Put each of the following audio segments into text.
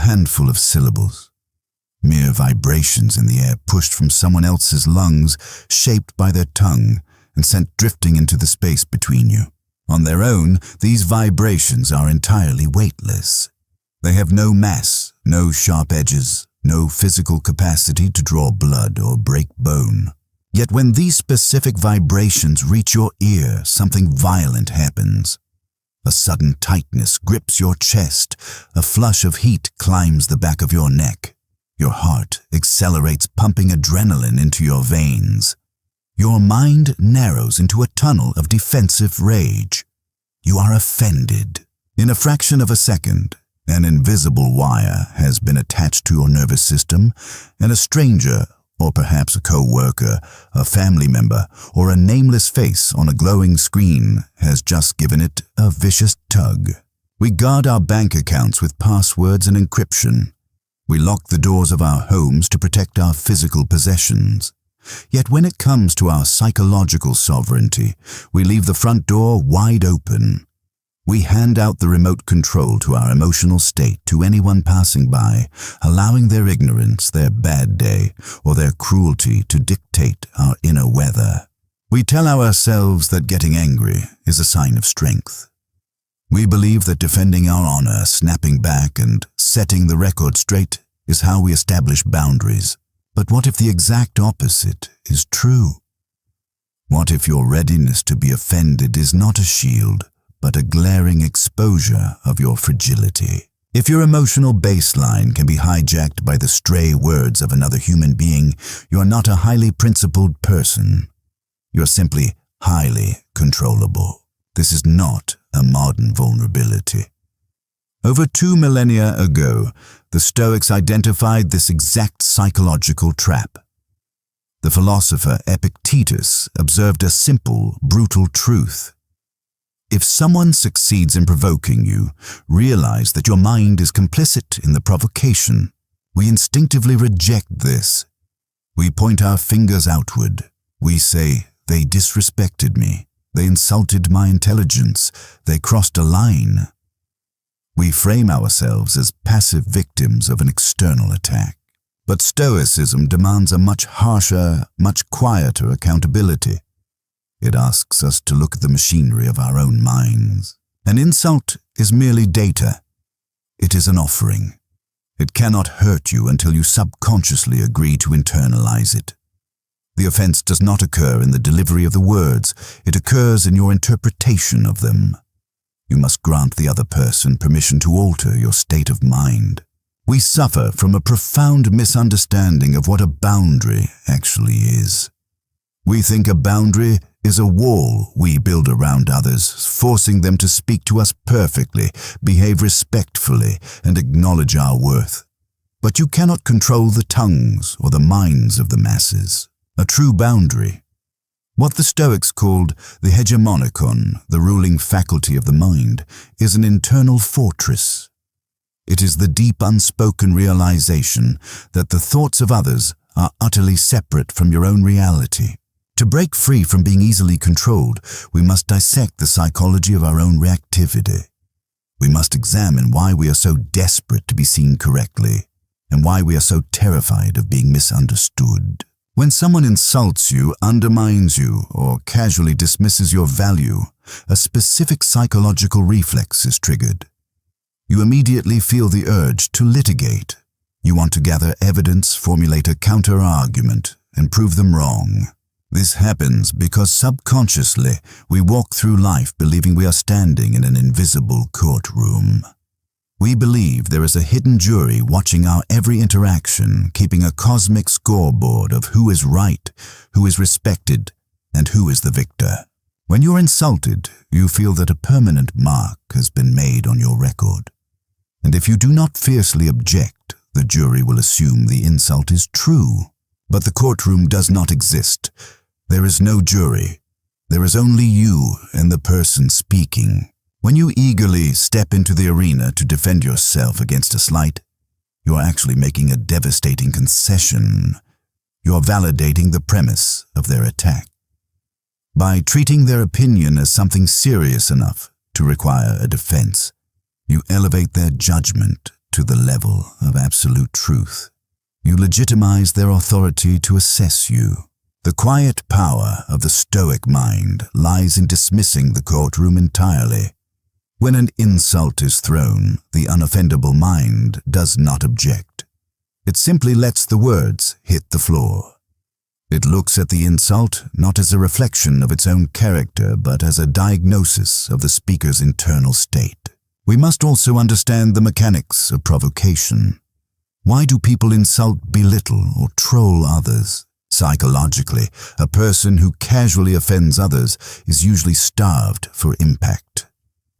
handful of syllables, mere vibrations in the air pushed from someone else's lungs, shaped by their tongue and sent drifting into the space between you. On their own, these vibrations are entirely weightless. They have no mass, no sharp edges, no physical capacity to draw blood or break bone. Yet when these specific vibrations reach your ear, something violent happens. A sudden tightness grips your chest, a flush of heat climbs the back of your neck. Your heart accelerates, pumping adrenaline into your veins. Your mind narrows into a tunnel of defensive rage. You are offended. In a fraction of a second, an invisible wire has been attached to your nervous system, and a stranger, or perhaps a co-worker, a family member, or a nameless face on a glowing screen has just given it a vicious tug. We guard our bank accounts with passwords and encryption. We lock the doors of our homes to protect our physical possessions. Yet when it comes to our psychological sovereignty, we leave the front door wide open. We hand out the remote control to our emotional state to anyone passing by, allowing their ignorance, their bad day, or their cruelty to dictate our inner weather. We tell ourselves that getting angry is a sign of strength. We believe that defending our honor, snapping back, and setting the record straight is how we establish boundaries. But what if the exact opposite is true? What if your readiness to be offended is not a shield, but a glaring exposure of your fragility? If your emotional baseline can be hijacked by the stray words of another human being, you are not a highly principled person. You're simply highly controllable. This is not a modern vulnerability. Over 2 millennia ago, the Stoics identified this exact psychological trap. The philosopher Epictetus observed a simple, brutal truth. If someone succeeds in provoking you, realize that your mind is complicit in the provocation. We instinctively reject this. We point our fingers outward. We say, "They disrespected me. They insulted my intelligence. They crossed a line." We frame ourselves as passive victims of an external attack. But Stoicism demands a much harsher, much quieter accountability. It asks us to look at the machinery of our own minds. An insult is merely data. It is an offering. It cannot hurt you until you subconsciously agree to internalize it. The offense does not occur in the delivery of the words. It occurs in your interpretation of them. You must grant the other person permission to alter your state of mind. We suffer from a profound misunderstanding of what a boundary actually is. We think a boundary is a wall we build around others, forcing them to speak to us perfectly, behave respectfully, and acknowledge our worth. But you cannot control the tongues or the minds of the masses. A true boundary, what the Stoics called the hegemonikon, the ruling faculty of the mind, is an internal fortress. It is the deep unspoken realization that the thoughts of others are utterly separate from your own reality. To break free from being easily controlled, we must dissect the psychology of our own reactivity. We must examine why we are so desperate to be seen correctly, and why we are so terrified of being misunderstood. When someone insults you, undermines you, or casually dismisses your value, a specific psychological reflex is triggered. You immediately feel the urge to litigate. You want to gather evidence, formulate a counter-argument, and prove them wrong. This happens because subconsciously we walk through life believing we are standing in an invisible courtroom. We believe there is a hidden jury watching our every interaction, keeping a cosmic scoreboard of who is right, who is respected, and who is the victor. When you're insulted, you feel that a permanent mark has been made on your record. And if you do not fiercely object, the jury will assume the insult is true. But the courtroom does not exist. There is no jury. There is only you and the person speaking. When you eagerly step into the arena to defend yourself against a slight, you are actually making a devastating concession. You are validating the premise of their attack. By treating their opinion as something serious enough to require a defense, you elevate their judgment to the level of absolute truth. You legitimize their authority to assess you. The quiet power of the Stoic mind lies in dismissing the courtroom entirely. When an insult is thrown, the unoffendable mind does not object. It simply lets the words hit the floor. It looks at the insult not as a reflection of its own character, but as a diagnosis of the speaker's internal state. We must also understand the mechanics of provocation. Why do people insult, belittle, or troll others? Psychologically, a person who casually offends others is usually starved for impact.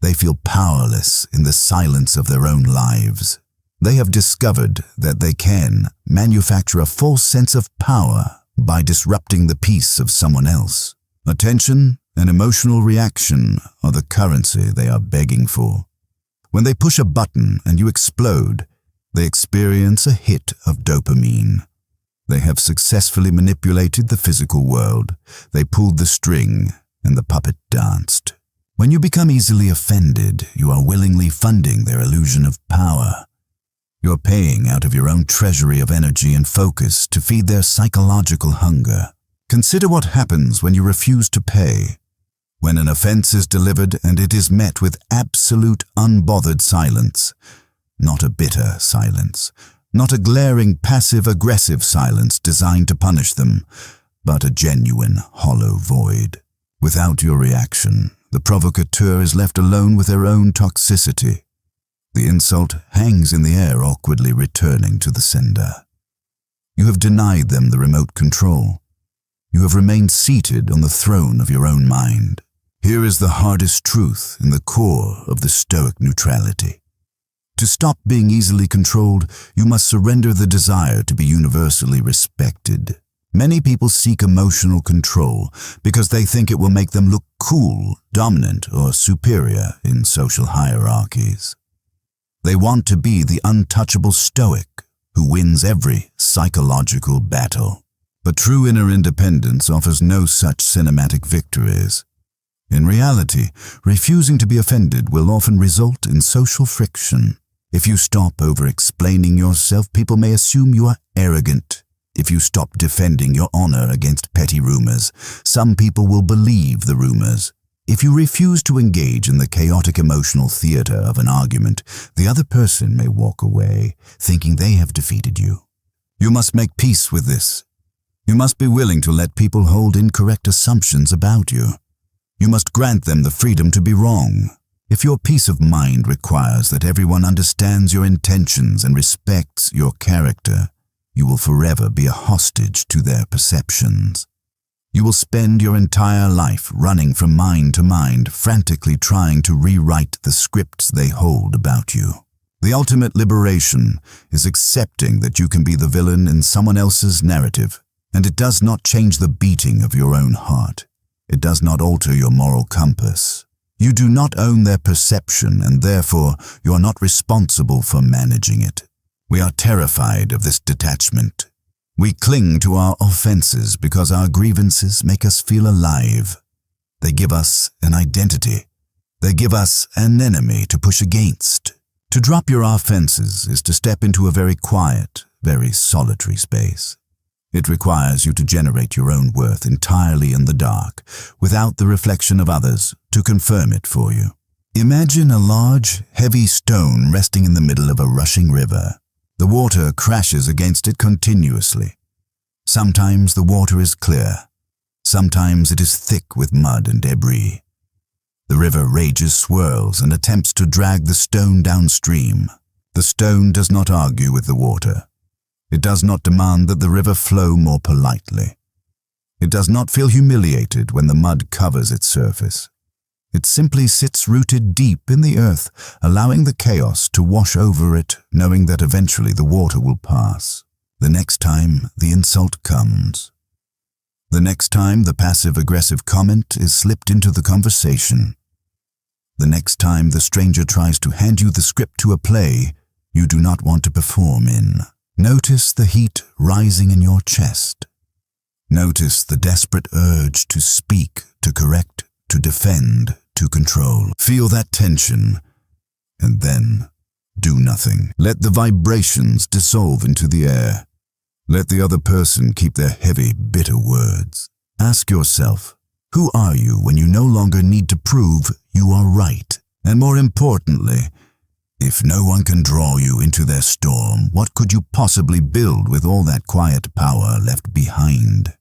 They feel powerless in the silence of their own lives. They have discovered that they can manufacture a false sense of power by disrupting the peace of someone else. Attention and emotional reaction are the currency they are begging for. When they push a button and you explode, they experience a hit of dopamine. They have successfully manipulated the physical world. They pulled the string and the puppet danced. When you become easily offended, you are willingly funding their illusion of power. You are paying out of your own treasury of energy and focus to feed their psychological hunger. Consider what happens when you refuse to pay. When an offense is delivered and it is met with absolute unbothered silence, not a bitter silence, not a glaring passive-aggressive silence designed to punish them, but a genuine hollow void. Without your reaction, the provocateur is left alone with their own toxicity. The insult hangs in the air, awkwardly returning to the sender. You have denied them the remote control. You have remained seated on the throne of your own mind. Here is the hardest truth in the core of the Stoic neutrality. To stop being easily controlled, you must surrender the desire to be universally respected. Many people seek emotional control because they think it will make them look cool, dominant, or superior in social hierarchies. They want to be the untouchable Stoic who wins every psychological battle. But true inner independence offers no such cinematic victories. In reality, refusing to be offended will often result in social friction. If you stop over-explaining yourself, people may assume you are arrogant. If you stop defending your honor against petty rumors, some people will believe the rumors. If you refuse to engage in the chaotic emotional theater of an argument, the other person may walk away, thinking they have defeated you. You must make peace with this. You must be willing to let people hold incorrect assumptions about you. You must grant them the freedom to be wrong. If your peace of mind requires that everyone understands your intentions and respects your character, you will forever be a hostage to their perceptions. You will spend your entire life running from mind to mind, frantically trying to rewrite the scripts they hold about you. The ultimate liberation is accepting that you can be the villain in someone else's narrative, and it does not change the beating of your own heart. It does not alter your moral compass. You do not own their perception, and therefore you are not responsible for managing it. We are terrified of this detachment. We cling to our offenses because our grievances make us feel alive. They give us an identity. They give us an enemy to push against. To drop your offenses is to step into a very quiet, very solitary space. It requires you to generate your own worth entirely in the dark, without the reflection of others to confirm it for you. Imagine a large, heavy stone resting in the middle of a rushing river. The water crashes against it continuously. Sometimes the water is clear. Sometimes it is thick with mud and debris. The river rages, swirls, and attempts to drag the stone downstream. The stone does not argue with the water. It does not demand that the river flow more politely. It does not feel humiliated when the mud covers its surface. It simply sits rooted deep in the earth, allowing the chaos to wash over it, knowing that eventually the water will pass. The next time the insult comes. The next time the passive-aggressive comment is slipped into the conversation. The next time the stranger tries to hand you the script to a play you do not want to perform in. Notice the heat rising in your chest. Notice the desperate urge to speak, to correct, to defend, to control. Feel that tension, and then Do nothing. Let the vibrations dissolve into the air. Let the other person keep their heavy, bitter words. Ask yourself, who are you when you no longer need to prove you are right? And more importantly, if no one can draw you into their storm, what could you possibly build with all that quiet power left behind?